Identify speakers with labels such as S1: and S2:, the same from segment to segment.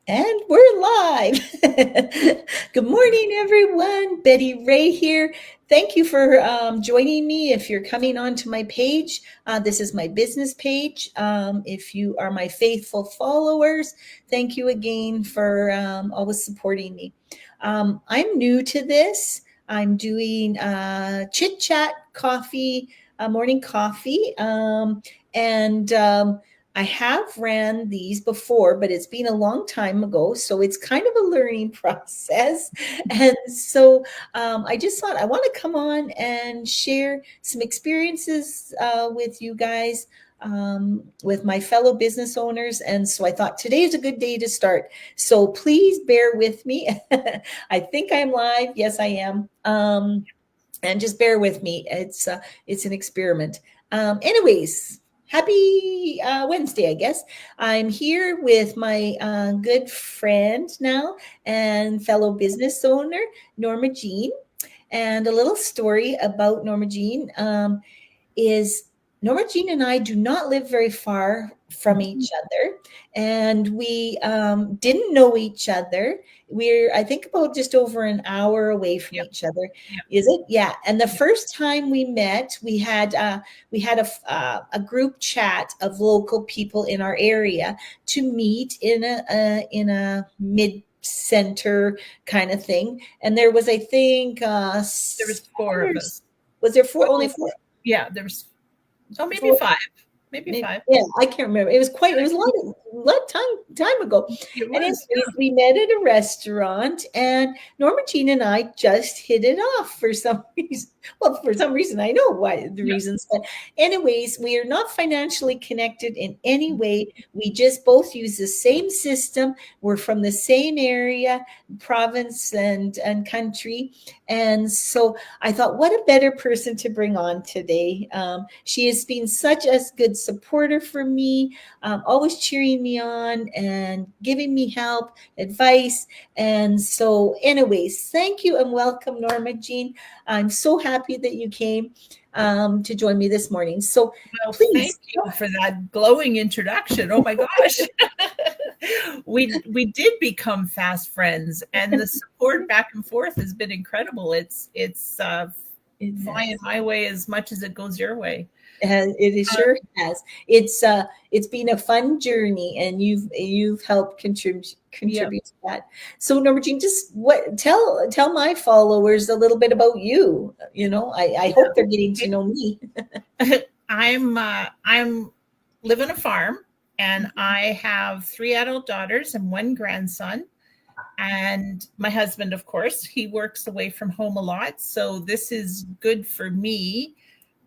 S1: And we're live. Good morning, everyone. Betty Ray here. Thank you for joining me. If you're coming onto my page, this is my business page. If you are my faithful followers, thank you again for always supporting me. I'm new to this. I'm doing chit chat coffee, morning coffee, and I have ran these before, but it's been a long time ago. So it's kind of a learning process. And so I just thought I want to come on and share some experiences with you guys, with my fellow business owners. And so I thought today is a good day to start. So please bear with me. I think I'm live. Yes, I am. And just bear with me. It's an experiment. Anyways, happy Wednesday, I guess. I'm here with my good friend now and fellow business owner, Norma Jean. And a little story about Norma Jean is Norma Jean and I do not live very far from each other, and we didn't know each other. We're, I think, about just over an hour away from
S2: Yep.
S1: each other.
S2: Yep.
S1: Is it? Yeah. And the
S2: Yep.
S1: first time we met, we had a group chat of local people in our area to meet in a mid center kind of thing. And there was, I think,
S2: There was four of us.
S1: was there four? Only
S2: Well,
S1: four?
S2: yeah, there was maybe
S1: Four?
S2: five. Maybe
S1: Maybe,
S2: five.
S1: yeah, I can't remember. It was a lot of time ago.
S2: It
S1: And
S2: was.
S1: anyways, we met at a restaurant, and Norma Jean and I just hit it off for some reason. Well, for some reason, I know why the
S2: Yeah.
S1: reasons, but anyways, we are not financially connected in any way. We just both use the same system. We're from the same area, province, and country, and so I thought, what a better person to bring on today. She has been such a good supporter for me, always cheering me on and giving me help, advice. And so, anyways, thank you and welcome, Norma Jean. I'm so happy that you came to join me this morning. So,
S2: Well, thank
S1: please.
S2: you for that glowing introduction. Oh my gosh. We did become fast friends, and the support back and forth has been incredible. It's flying my way as much as it goes your way.
S1: And sure has. It's been a fun journey, and you've helped contribute
S2: Yeah.
S1: to that. So, Norma Jean, just tell my followers a little bit about you. I hope they're getting to know me.
S2: I'm live on a farm, and I have three adult daughters and one grandson. And my husband, of course, he works away from home a lot. So this is good for me,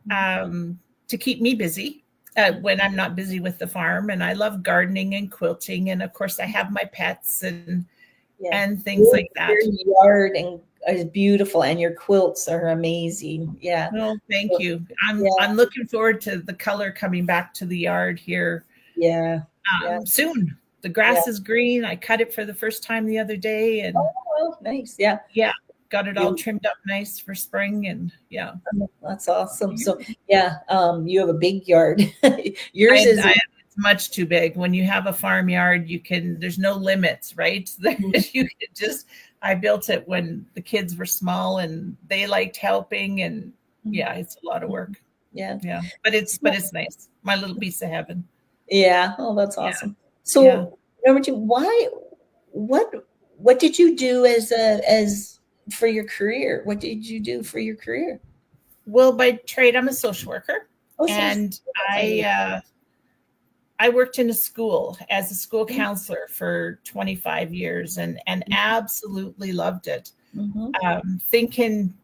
S2: to keep me busy when I'm not busy with the farm. And I love gardening and quilting. And of course, I have my pets
S1: Yeah,
S2: and things like that.
S1: your yard and is beautiful, and your quilts are amazing. Yeah,
S2: Well, thank
S1: so,
S2: you.
S1: yeah,
S2: I'm looking forward to the color coming back to the yard here
S1: yeah, yeah,
S2: soon. The
S1: yeah.
S2: grass is green. I cut it for the first time the other day, and
S1: Oh, well, nice. Yeah,
S2: yeah, got it all
S1: you
S2: trimmed up nice for spring. And yeah,
S1: That's awesome. So yeah, you have a big yard. Yours is
S2: I it's much too big. When you have a farmyard, there's no limits, right? You can just, I built it when the kids were small and they liked helping, and yeah, it's a lot of work.
S1: yeah,
S2: Yeah, but it's nice. My little piece of heaven.
S1: yeah. Oh, that's
S2: Yeah,
S1: awesome.
S2: yeah.
S1: So, number two, what did you do as for your career? What did you do for your career?
S2: Well, by trade, I'm a social worker,
S1: Oh, so
S2: and
S1: amazing.
S2: I worked in a school as a school counselor for 25 years, and absolutely loved it.
S1: Mm-hmm.
S2: Thinking,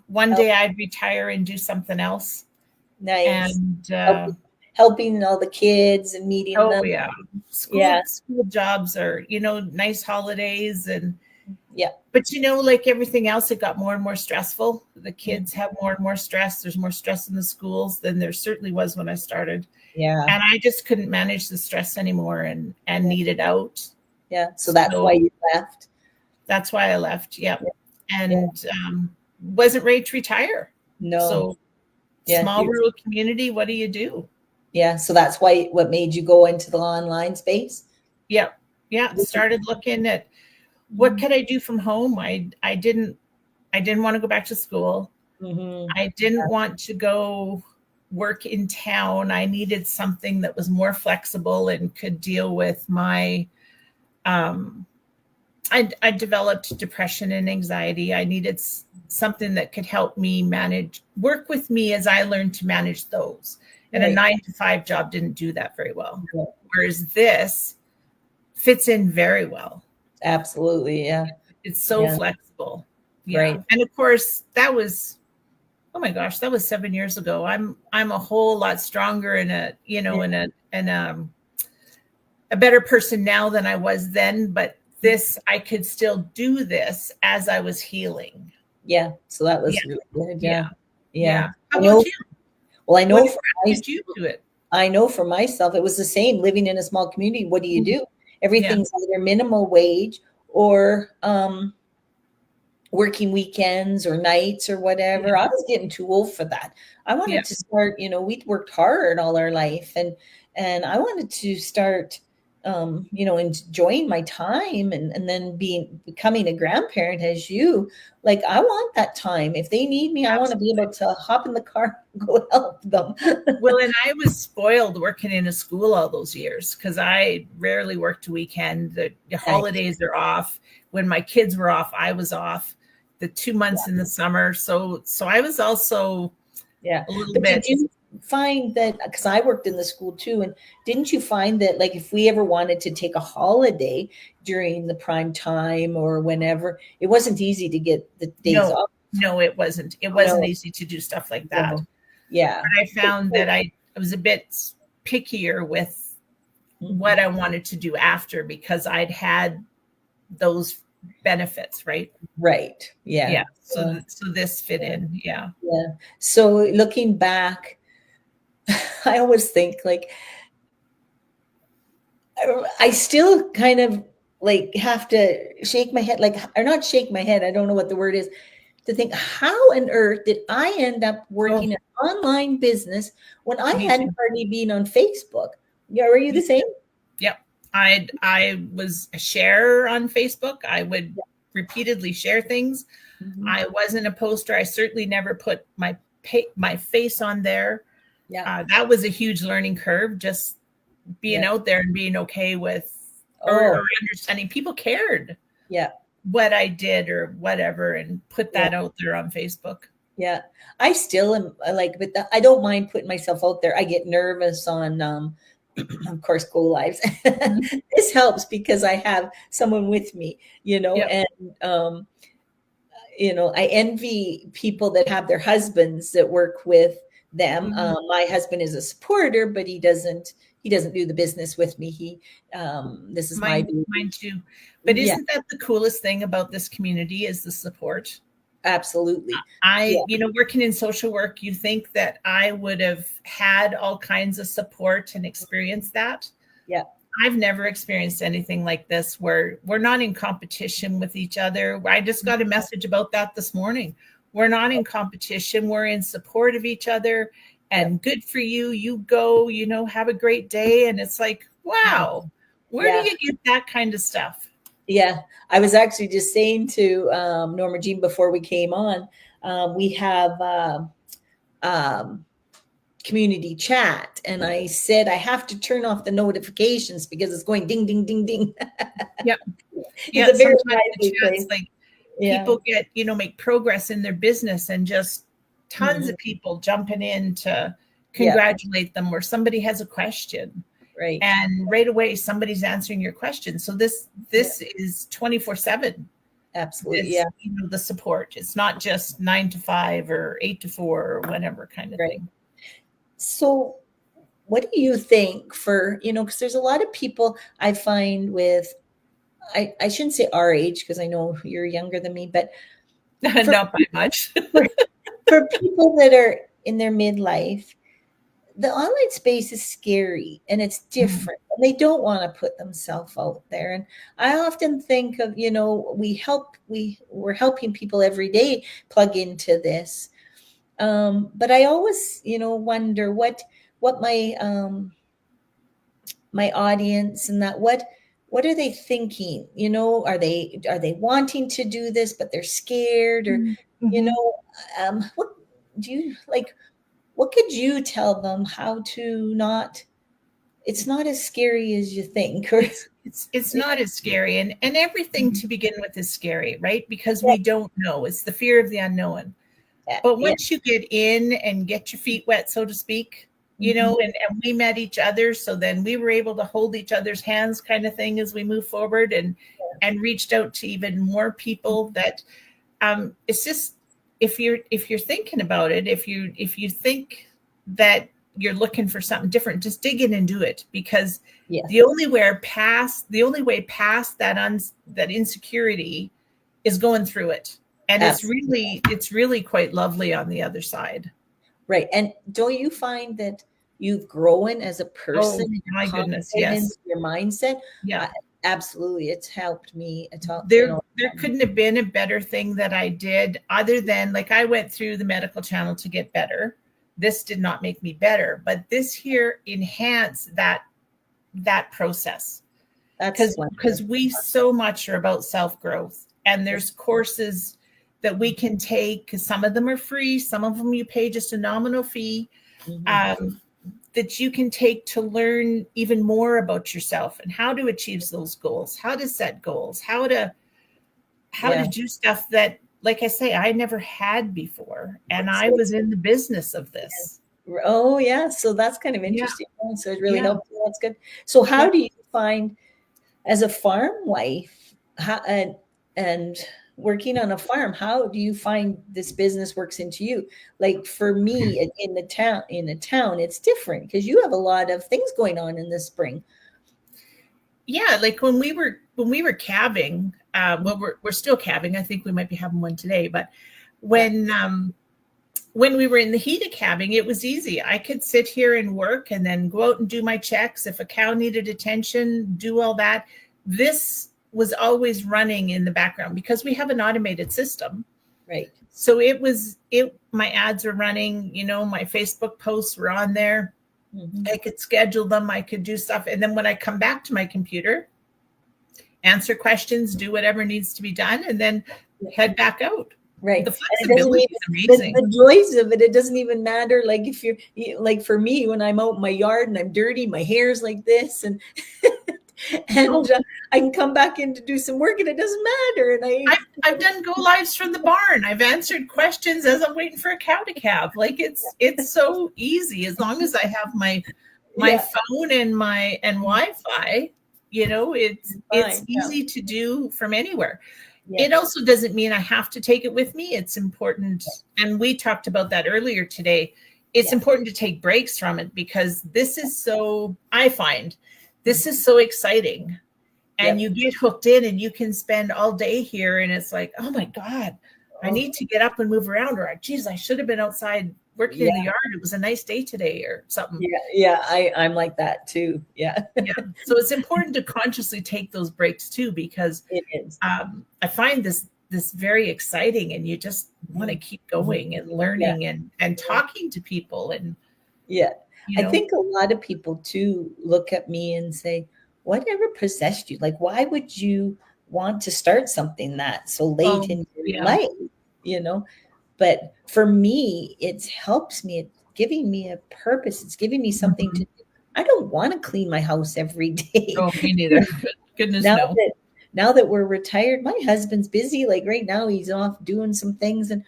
S2: one day I'd retire and do something else.
S1: Nice.
S2: And
S1: Helping all the kids and meeting
S2: oh
S1: them.
S2: yeah,
S1: Yeah,
S2: school jobs are, nice holidays, and
S1: yeah,
S2: but like everything else, it got more and more stressful. The kids have more and more stress. There's more stress in the schools than there certainly was when I started.
S1: yeah,
S2: And I just couldn't manage the stress anymore, and
S1: yeah,
S2: needed out.
S1: yeah. So that's why
S2: So
S1: you left.
S2: that's why I left. Yep.
S1: Yeah, yeah.
S2: And wasn't ready to retire.
S1: No,
S2: So
S1: yeah,
S2: small rural community, what do you do?
S1: yeah. So that's why what made you go into the online space.
S2: Yep. Yeah, started looking at what could I do from home. I didn't want to go back to school.
S1: Mm-hmm.
S2: I didn't want to go work in town. I needed something that was more flexible and could deal with my um I developed depression and anxiety. I needed something that could help me work with me as I learned to manage those. And a
S1: Right.
S2: 9 to 5 job didn't do that very well.
S1: Yeah.
S2: Whereas this fits in very well.
S1: Absolutely. Yeah.
S2: It's so
S1: Yeah.
S2: flexible. Yeah.
S1: Right.
S2: And of course, that was, oh my gosh, that was 7 years ago. I'm a whole lot stronger and
S1: Yeah.
S2: a better person now than I was then, but this I could still do this as I was healing.
S1: Yeah. So that
S2: Yeah.
S1: was really good. Yeah.
S2: Yeah.
S1: Yeah.
S2: Yeah. How
S1: I
S2: about
S1: know.
S2: you?
S1: Well,
S2: What
S1: my,
S2: attracted you to it?
S1: I know for myself, it was the same living in a small community. What do you do?
S2: Yeah.
S1: Everything's either minimum wage or working weekends or nights or whatever.
S2: Yeah.
S1: I was getting too old for that. I
S2: Yeah.
S1: wanted to start, we'd worked hard all our life and I wanted to start enjoying my time and then becoming a grandparent as you. Like I want that time. If they need me, I want to be
S2: Absolutely.
S1: able to hop in the car and go help them.
S2: Well, and I was spoiled working in a school all those years because I rarely worked a weekend. The
S1: Nice.
S2: holidays are off. When my kids were off, I was off. The 2 months in the summer. So I was also
S1: Yeah.
S2: a little
S1: But did
S2: bit.
S1: you find that, because I worked in the school too, and didn't you find that like if we ever wanted to take a holiday during the prime time or whenever, it wasn't easy to get the days
S2: No,
S1: off?
S2: no, it wasn't. It wasn't
S1: No,
S2: easy to do stuff like that.
S1: no. Yeah.
S2: But I found that I was a bit pickier with what I wanted to do after because I'd had those benefits, right?
S1: Right. Yeah.
S2: Yeah. So this fit
S1: Yeah.
S2: in. Yeah.
S1: Yeah. So looking back, I always think like I still kind of like have to shake my head, like, or not shake my head. I don't know what the word is, to think, how on earth did I end up
S2: Oh,
S1: working an online business when I
S2: me
S1: hadn't
S2: too.
S1: hardly been on Facebook? Yeah, were you the
S2: Me
S1: same?
S2: too. Yep. I was a sharer on Facebook. I would repeatedly share things.
S1: Mhm.
S2: I wasn't a poster. I certainly never put my face on there.
S1: Yeah,
S2: That was a huge learning curve. Just being
S1: yeah.
S2: out there and being okay with or
S1: Oh,
S2: understanding people cared
S1: yeah,
S2: what I did or whatever, and put
S1: yeah,
S2: that out there on Facebook.
S1: yeah. I still am like, but I don't mind putting myself out there. I get nervous on, of course, go lives.
S2: Mhm.
S1: This helps because I have someone with me,
S2: Yep.
S1: and I envy people that have their husbands that work with them.
S2: Mhm.
S1: My husband is a supporter, but he doesn't do the business with me. This is my
S2: Mine
S1: baby.
S2: too. But
S1: Yeah,
S2: isn't that the coolest thing about this community is the support?
S1: absolutely.
S2: I,
S1: Yeah,
S2: working in social work, you think that I would have had all kinds of support and experienced that.
S1: yeah,
S2: I've never experienced anything like this where we're not in competition with each other. I just got a message about that this morning. We're not in competition. We're in support of each other,
S1: yeah,
S2: and good for you. You go, have a great day. And it's like, wow, where do
S1: yeah,
S2: you get that kind of stuff?
S1: yeah. I was actually just saying to Norma Jean before we came on, we have um, community chat, and I said I have to turn off the notifications because it's going ding, ding, ding, ding.
S2: Yeah.
S1: It's
S2: Yeah.
S1: a very
S2: Sometimes the
S1: lively
S2: chats,
S1: place.
S2: like
S1: Yeah.
S2: people get, make progress in their business and just tons
S1: Mhm.
S2: of people jumping in to
S1: Yeah.
S2: congratulate them, or somebody has a question
S1: Right.
S2: and right away somebody's answering your question. So this
S1: Yeah.
S2: this is 24/7.
S1: Absolutely.
S2: This,
S1: Yeah.
S2: the support. It's not just 9 to 5 or 8 to 4 or whatever kind of
S1: Right.
S2: thing.
S1: So, what do you think for, because there's a lot of people I find with, I shouldn't say our age because I know you're younger than me, but for,
S2: Not by much.
S1: for, for people that are in their midlife, the online space is scary and it's different. And they don't want to put themselves out there. And I often think of, we're helping people every day plug into this. But I always, wonder what my audience and that what are they thinking? You know, are they wanting to do this, but they're scared, or, you
S2: Mm-hmm.
S1: know, what do you like? What could you tell them how to not? It's not as scary as you think, or
S2: It's not as scary, and everything to begin with is scary, right? Because
S1: yeah,
S2: we don't know. It's the fear of the unknown.
S1: yeah,
S2: But
S1: yeah.
S2: once you get in and get your feet wet, so to speak,
S1: Mhm.
S2: and we met each other, so then we were able to hold each other's hands, kind of thing, as we move forward, and reached out to even more people. That it's just, if you're thinking about it, if you think that you're looking for something different, just dig in and do it, because
S1: Yes,
S2: the only way past that insecurity is going through it, and
S1: absolutely.
S2: it's really quite lovely on the other side.
S1: Right. And don't you find that you've grown as a
S2: Oh
S1: person, your
S2: my goodness,
S1: confidence,
S2: yes.
S1: your mindset?
S2: Yeah.
S1: I, absolutely. It's helped me. It's helped, you
S2: there
S1: know.
S2: there couldn't have been a better thing that I did, other than, like, I went through the medical channel to get better. This did not make me better, but this here enhanced that process,
S1: That's
S2: because
S1: wonderful.
S2: we so much are about self growth, and there's courses that we can take. 'Cause some of them are free, some of them you pay just a nominal fee,
S1: Mhm.
S2: um, that you can take to learn even more about yourself and how to achieve those goals, how to set goals, how to
S1: Yeah.
S2: do stuff that, like I say, I never had before, and I
S1: So,
S2: was in the business of this.
S1: oh, yeah. So that's kind of
S2: Yeah,
S1: interesting. Oh, so it really
S2: yeah,
S1: helped you. That's good. So
S2: yeah.
S1: how do you find, as a farm wife, how, and working on a farm, how do you find this business works into you? Like for me, in the town, it's different because you have a lot of things going on in the spring.
S2: Yeah, like when we were calving, well, we're still calving. I think we might be having one today, but
S1: Yeah.
S2: when we were in the heat of calving, it was easy. I could sit here and work, and then go out and do my checks. If a cow needed attention, do all that. This was always running in the background because we have an automated system.
S1: Right.
S2: So it my ads were running, my Facebook posts were on there.
S1: Hmm.
S2: I could schedule them, I could do stuff. And then when I come back to my computer, answer questions, do whatever needs to be done, and then head back out.
S1: Right.
S2: The
S1: And it doesn't
S2: flexibility
S1: even,
S2: is amazing.
S1: the joys of it, it doesn't even matter. Like if like for me, when I'm out in my yard and I'm dirty, my hair's like this, and
S2: Oh,
S1: and I can come back in to do some work and it doesn't matter. And
S2: I've done go lives from the barn. I've answered questions as I'm waiting for a cow to calve. Like, it's so easy as long as I have my
S1: yeah,
S2: phone and Wi-Fi. It's
S1: fine. Yeah.
S2: easy to do from anywhere. It
S1: Yes.
S2: also doesn't mean I have to take it with me. It's important, and we talked about that earlier today. It's
S1: Yeah.
S2: important to take breaks from it, because I find this is so exciting, and
S1: Yep.
S2: you get hooked in, and you can spend all day here, and it's like, oh my God, I
S1: Oh,
S2: need to get up and move around, or geez, I should have been outside working in the
S1: yeah.
S2: yard. It was a nice day today, or something.
S1: Yeah. Yeah. I'm like that too. Yeah.
S2: Yeah. So it's important to consciously take those breaks too, because
S1: It is.
S2: I find this very exciting, and you just want to
S1: Mhm.
S2: keep going and
S1: Yeah.
S2: learning and talking to people, and
S1: Yeah.
S2: you
S1: I
S2: know
S1: think a lot of people too look at me and say, whatever possessed you? Like, why would you want to start something that so late
S2: oh
S1: in your
S2: yeah,
S1: life? You know, but for me, it helps me. It's giving me a purpose. It's giving me something to
S2: mhm.
S1: do. I don't want to clean my house every day.
S2: Oh, me neither. Goodness
S1: now
S2: no.
S1: that now that we're retired, my husband's busy. Like right now, he's off doing some things, and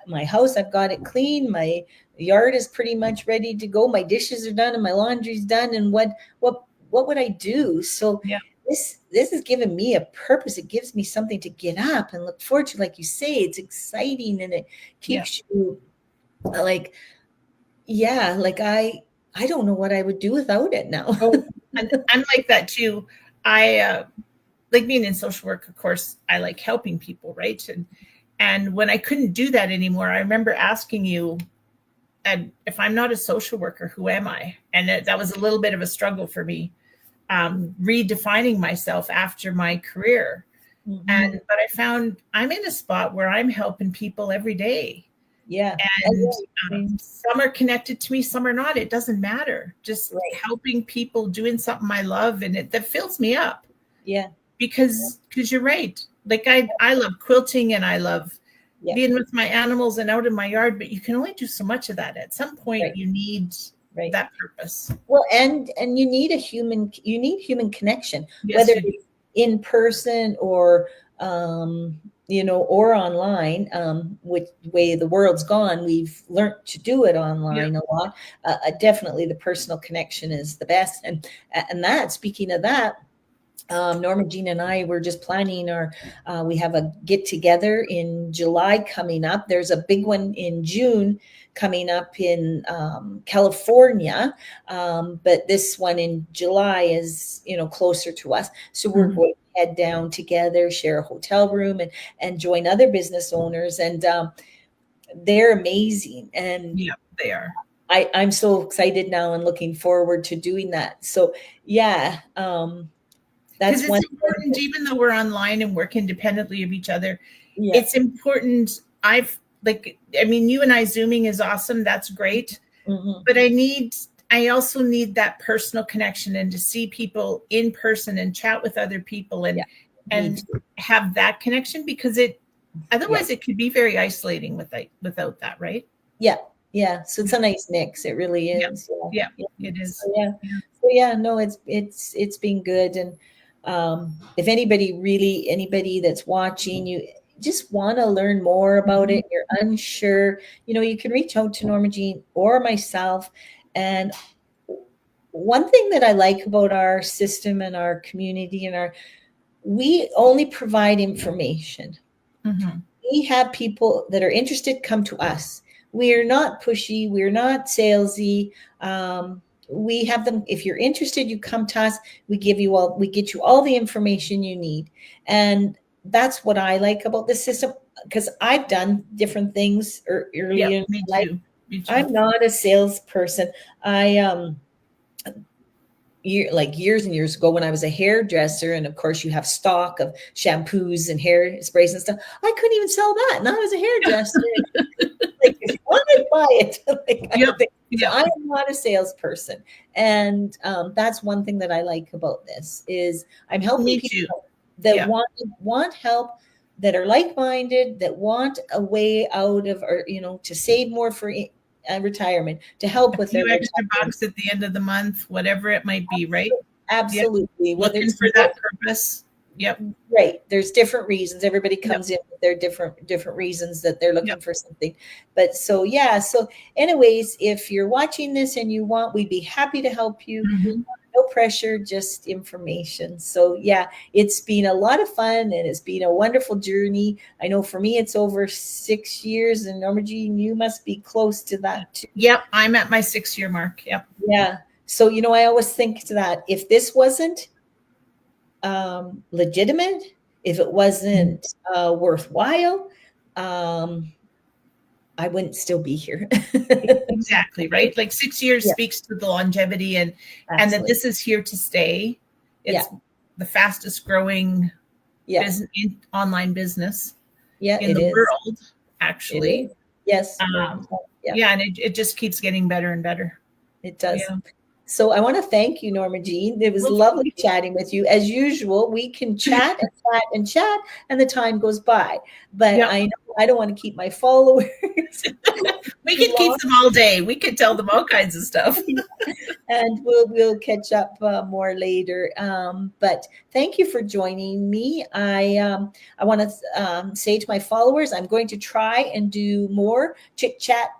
S1: my house, I've got it clean. My yard is pretty much ready to go. My dishes are done, and my laundry's done. And what would I do? So
S2: Yeah,
S1: this has given me a purpose. It gives me something to get up and look forward to. Like you say, it's exciting, and it
S2: yeah.
S1: keeps you like, yeah, like I don't know what I would do without it now.
S2: Oh, and I'm like that too. I like being in social work. Of course, I like helping people, right? And when I couldn't do that anymore, I remember asking you, and if I'm not a social worker, who am I? And that was a little bit of a struggle for me, redefining myself after my career.
S1: Mhm.
S2: But I found I'm in a spot where I'm helping people every day,
S1: Yeah.
S2: and
S1: Yeah.
S2: some are connected to me, some are not. It doesn't matter. Just
S1: Right.
S2: helping people, doing something I love, and that fills me up.
S1: Yeah.
S2: Because you're right. Like I love quilting and I love
S1: Yeah.
S2: being with my animals and out in my yard, but you can only do so much of that. At some point,
S1: Right.
S2: you need
S1: Right.
S2: that purpose.
S1: Well, and you need human connection, whether
S2: Yes, you do.
S1: it's in person or or online. Which way the world's gone, we've learned to do it
S2: Yeah.
S1: online a lot. Definitely, the personal connection is the best, and that. Speaking of that, Norma Jean and I were just planning we have a get together in July coming up. There's a big one in June coming up in California. But this one in July is, closer to us. So we're
S2: Mhm.
S1: going to head down together, share a hotel room and join other business owners. And they're amazing. And
S2: Yeah, they are.
S1: I'm so excited now and looking forward to doing that. So yeah,
S2: Because
S1: that's
S2: it's
S1: one thing.
S2: important, even though we're online and work independently of each other,
S1: Yeah.
S2: it's important. I mean, you and I Zooming is awesome. That's great.
S1: Mhm.
S2: But I also need that personal connection and to see people in person and chat with other people
S1: Yeah. Me
S2: and
S1: too.
S2: have that connection because
S1: Yeah.
S2: otherwise it could be very isolating without that, right?
S1: Yeah. Yeah. So it's a nice mix. It really
S2: Yeah.
S1: is. Yeah.
S2: Yeah,
S1: Yeah.
S2: it is.
S1: So yeah.
S2: Yeah.
S1: So yeah, no, it's been good. And if anybody that's watching, you just want to learn more about
S2: Mhm.
S1: it, you're unsure, you can reach out to Norma Jean or myself. And one thing that I like about our system and our community we only provide information.
S2: Mhm.
S1: We have people that are interested come to us. We're not pushy. We're not salesy. We have them. If you're interested, you come to us. We get you all the information you need. And that's what I like about this system, because I've done different things
S2: Yeah,
S1: early in
S2: me
S1: life.
S2: too. Me too.
S1: I'm not a salesperson. Years and years ago, when I was a hairdresser, and of course you have stock of shampoos and hair sprays and stuff, I couldn't even sell that. And I was a hairdresser. Like, if you want to buy it, like, kind
S2: Yep.
S1: of thing. So
S2: Yep.
S1: I am not a salesperson. And that's one thing that I like about this is I'm helping
S2: Me too.
S1: people that
S2: Yeah.
S1: want help, that are like-minded, that want a way out of, or to save more for retirement, to help
S2: A
S1: with their
S2: few extra
S1: retirement.
S2: bucks at the end of the month, whatever it might be, right? Yep.
S1: Absolutely. Whether
S2: Looking
S1: it's
S2: for that purpose. Yep.
S1: right, there's different reasons. Everybody
S2: Yep.
S1: comes in with their different reasons that they're looking
S2: Yep.
S1: for something. But so yeah, so anyways, if you're watching this and we'd be happy to help you.
S2: Mhm.
S1: No pressure, just information. So yeah, it's been a lot of fun and it's been a wonderful journey. I know for me it's over 6 years, and Norma Jean, you must be close to that too.
S2: Yep. I'm at my 6-year mark. Yep.
S1: Yeah. So I always think to that, if this wasn't legitimate, if it wasn't worthwhile, um, I wouldn't still be here.
S2: Exactly. Right. Like 6 years
S1: Yeah,
S2: speaks to the longevity and that
S1: absolutely.
S2: this is here to stay.
S1: Yeah,
S2: It's the fastest growing
S1: yeah,
S2: business, online business
S1: yeah.
S2: in
S1: It
S2: the
S1: is.
S2: world,
S1: It is.
S2: actually.
S1: Yes.
S2: Um,
S1: Yeah,
S2: yeah. And it just keeps getting better and better.
S1: it does.
S2: Yeah.
S1: So I want to thank you, Norma Jean. It was
S2: Well,
S1: lovely chatting with you. As usual, we can chat and chat and chat, and the time goes by. But
S2: yep.
S1: I know I don't want to keep my followers
S2: We
S1: too
S2: could keep
S1: long.
S2: them all day. We could tell them all kinds of stuff.
S1: And we'll catch up more later. But thank you for joining me. I want to say to my followers, I'm going to try and do more chit chat.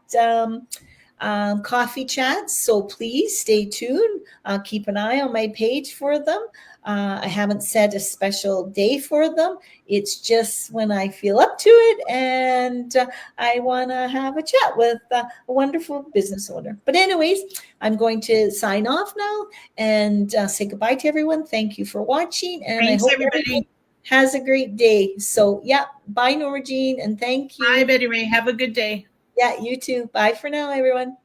S1: Coffee chats. So please stay tuned. Keep an eye on my page for them. I haven't set a special day for them. It's just when I feel up to it and I want to have a chat with a wonderful business owner. But, anyways, I'm going to sign off now and say goodbye to everyone. Thank you for watching. And I
S2: Thanks,
S1: hope everyone
S2: everybody.
S1: has a great day. So, yeah, bye, Norma Jean, and thank
S2: Bye,
S1: you.
S2: Betty Ray. Have a good day.
S1: Yeah, you too. Bye for now, everyone.